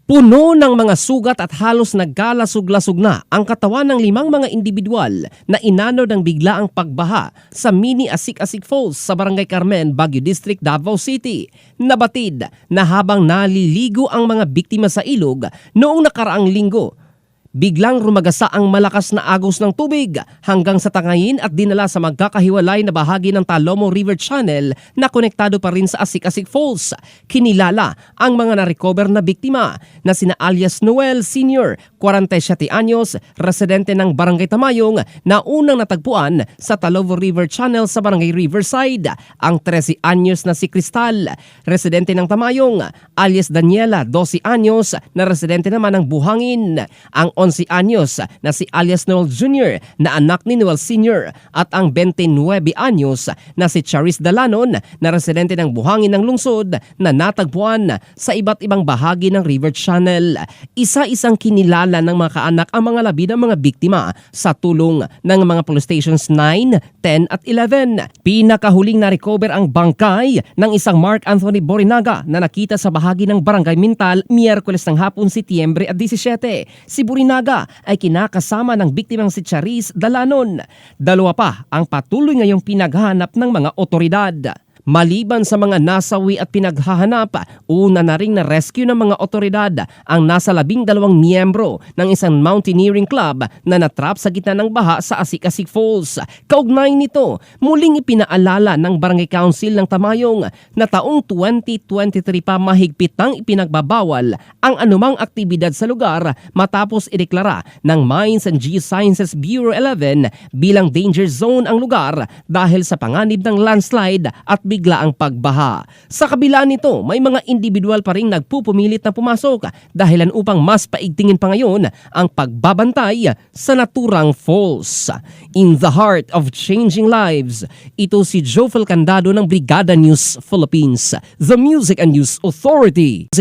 Puno ng mga sugat at halos nagkalasog-lasog na ang katawan ng 5 mga individual na inano ng biglaang pagbaha sa Mini Asik-Asik Falls sa Barangay Carmen, Baguio District, Davao City. Nabatid na habang naliligo ang mga biktima sa ilog noong nakaraang linggo, biglang rumagasa ang malakas na agos ng tubig hanggang sa tangayin at dinala sa magkakahiwalay na bahagi ng Talomo River Channel na konektado pa rin sa Asik-Asik Falls. Kinilala ang mga na-recover na biktima na sina alias Noel Sr., 47 anyos, residente ng Barangay Tamayong na unang natagpuan sa Talomo River Channel sa Barangay Riverside. Ang 13 anyos na si Cristal, residente ng Tamayong, alias Daniela, 12 anyos, na residente naman ng Buhangin. Ang 11 anyos na si alias Noel Jr. na anak ni Noel Sr. at ang 29 anyos na si Charis Dalanon na residente ng Buhangin ng lungsod na natagpuan sa iba't ibang bahagi ng River Channel. Isa-isang kinilala ng mga kaanak ang mga labi ng mga biktima sa tulong ng mga police stations 9, 10 at 11. Pinakahuling na-recover ang bangkay ng isang Mark Anthony Borinaga na nakita sa bahagi ng Barangay Mintal Miyerkules ng hapon, Setyembre 17. Si Borinaga ay kinakasama ng biktimang si Charis Dalanon. Dalawa pa ang patuloy ngayong pinaghahanap ng mga otoridad. Maliban sa mga nasawi at pinaghahanap, una na ring na-rescue ng mga otoridad ang nasa 12 miyembro ng isang mountaineering club na natrap sa gitna ng baha sa Asik-Asik Falls. Kaugnay nito, muling ipinaalala ng Barangay Council ng Tamayong na taong 2023 pa mahigpitang ipinagbabawal ang anumang aktibidad sa lugar matapos ideklara ng Mines and Geosciences Bureau 11 bilang danger zone ang lugar dahil sa panganib ng landslide at bigla ang pagbaha. Sa kabila nito, may mga individual pa rin nagpupumilit na pumasok dahilan upang mas paigtingin pa ngayon ang pagbabantay sa naturang falls. In the heart of changing lives, ito si Jofel Candado ng Brigada News Philippines, the Music and News Authority.